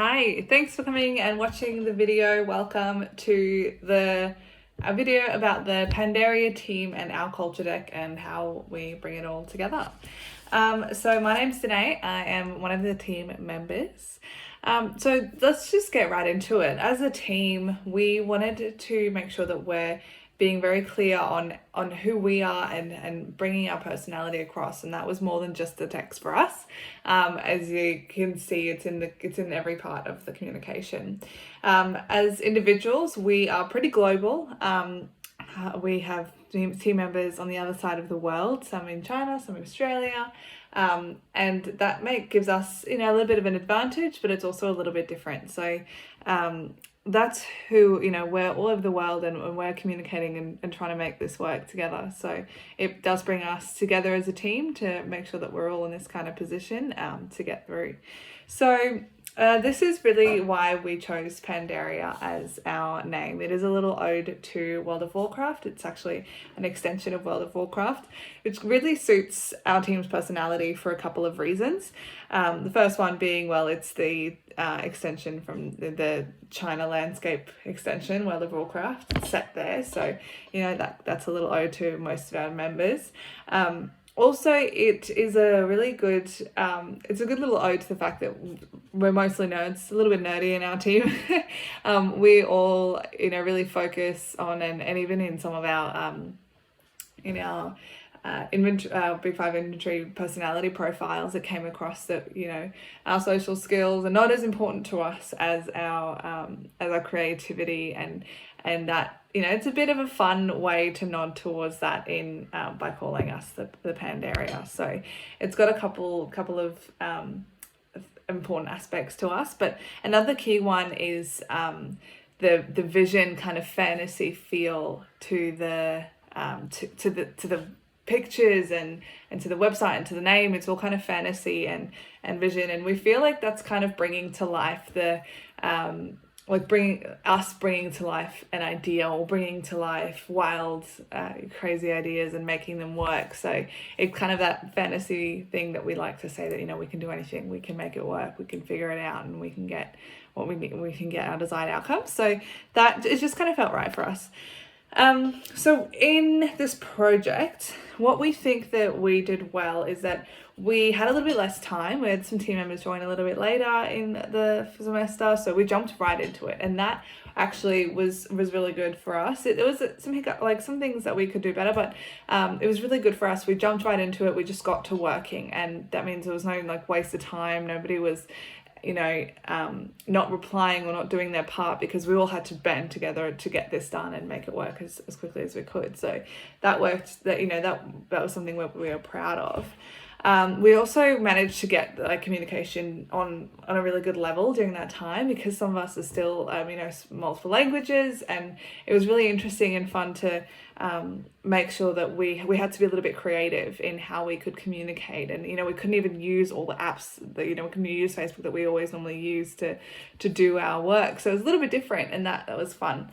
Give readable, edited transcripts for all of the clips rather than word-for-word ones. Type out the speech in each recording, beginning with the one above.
Hi, thanks for coming and watching the video. Welcome to a video about the Pandaria team and our culture deck and how we bring it all together. So my name's Danae. I am one of the team members. So let's just get right into it. As a team, we wanted to make sure that we're being very clear on who we are and bringing our personality across, and that was more than just the text for us. As you can see, it's in every part of the communication. As individuals, we are pretty global. We have team members on the other side of the world, some in China, some in Australia, and that gives us a little bit of an advantage, but it's also a little bit different. So that's who, we're all over the world and we're communicating and trying to make this work together. So it does bring us together as a team to make sure that we're all in this kind of position to get through. So this is really why we chose Pandaria as our name. It is a little ode to World of Warcraft. It's actually an extension of World of Warcraft. It really suits our team's personality for a couple of reasons. The first one being, well, it's the extension from the China landscape extension, World of Warcraft, set there. So, that's a little ode to most of our members. Also, it is a really good, it's a good little ode to the fact that we're mostly nerds, a little bit nerdy in our team. We all, really focus on, and even in some of our, in our Big Five inventory personality profiles, it came across that, our social skills are not as important to us as our creativity and that, it's a bit of a fun way to nod towards that in by calling us the Pandaria. So it's got a couple of important aspects to us, but another key one is the vision kind of fantasy feel to the pictures and to the website and to the name. It's all kind of fantasy and vision, and we feel like that's kind of bringing to life the bringing to life an idea, or bringing to life wild, crazy ideas and making them work. So it's kind of that fantasy thing that we like to say that, we can do anything, we can make it work, we can figure it out, and we can get what we need, we can get our desired outcomes. So that it just kind of felt right for us. So in this project, what we think that we did well is that we had a little bit less time. We had some team members join a little bit later in the semester, so we jumped right into it, and that actually was really good for us. There was some things that we could do better, but it was really good for us. We jumped right into it. We just got to working, and that means there was no waste of time. Nobody was not replying or not doing their part, because we all had to band together to get this done and make it work as quickly as we could. So that worked. That was something we were proud of. We also managed to get communication on a really good level during that time, because some of us are still multiple languages, and it was really interesting and fun to make sure that we had to be a little bit creative in how we could communicate, and we couldn't even use all the apps that we couldn't use Facebook that we always normally use to do our work. So it was a little bit different, and that was fun.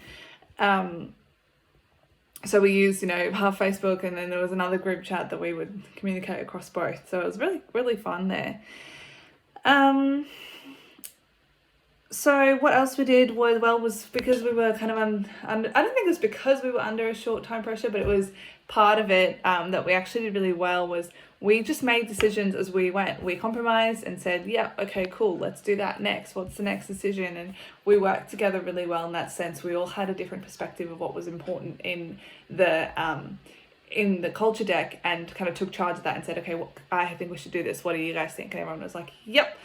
So we used, half Facebook, and then there was another group chat that we would communicate across both. So it was really, really fun there. So what else we did was because we were kind of under, I don't think it was because we were under a short time pressure, but it was part of it that we actually did really well was we just made decisions as we went. We compromised and said, yeah, okay, cool, let's do that next. What's the next decision? And we worked together really well in that sense. We all had a different perspective of what was important in the culture deck, and kind of took charge of that and said, okay, I think we should do this. What do you guys think? And everyone was like, yep.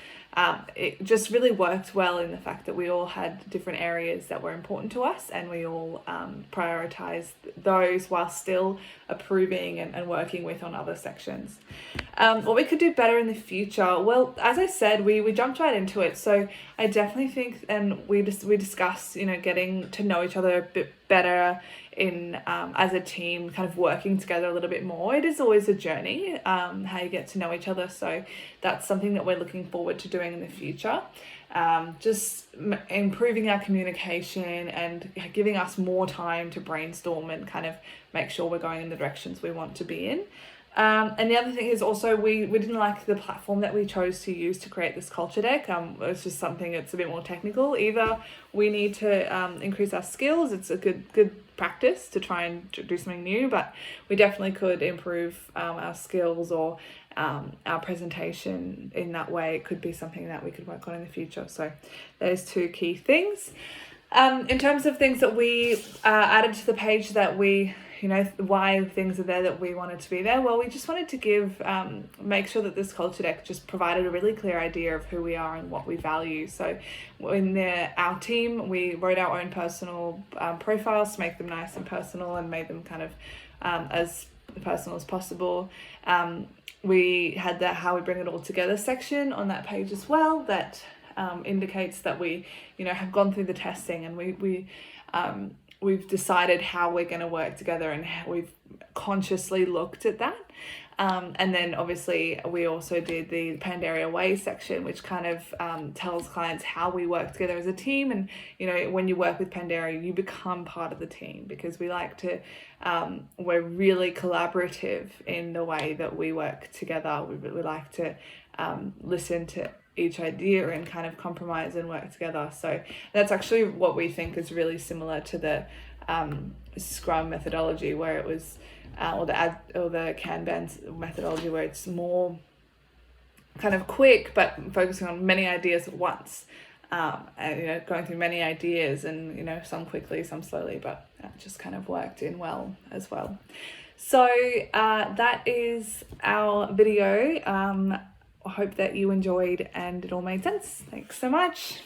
It just really worked well in the fact that we all had different areas that were important to us, and we all prioritized those while still approving and working with on other sections. What we could do better in the future, well, as I said, we jumped right into it. So I definitely think, and we discussed, getting to know each other a bit better in as a team, kind of working together a little bit more. It is always a journey, how you get to know each other. So that's something that we're looking forward to doing in the future. Just improving our communication and giving us more time to brainstorm and kind of make sure we're going in the directions we want to be in. And the other thing is also we didn't like the platform that we chose to use to create this culture deck. It's just something that's a bit more technical. Either we need to increase our skills. It's a good practice to try and do something new, but we definitely could improve our skills or our presentation in that way. It could be something that we could work on in the future. So those two key things. In terms of things that we added to the page that we, why things are there that we wanted to be there, well, we just wanted to make sure that this culture deck just provided a really clear idea of who we are and what we value. So in our team, we wrote our own personal profiles to make them nice and personal and made them kind of as personal as possible. We had that how we bring it all together section on that page as well that indicates that we have gone through the testing and we've decided how we're going to work together and how we've consciously looked at that. And then obviously we also did the Pandaria Way section, which kind of tells clients how we work together as a team. And, when you work with Pandaria, you become part of the team because we like to, we're really collaborative in the way that we work together. We like to listen to each idea and kind of compromise and work together. So that's actually what we think is really similar to the Scrum methodology, where it was or the Kanban methodology, where it's more kind of quick but focusing on many ideas at once, and going through many ideas and some quickly, some slowly, but that just kind of worked in well as well. So that is our video. I hope that you enjoyed and it all made sense. Thanks so much.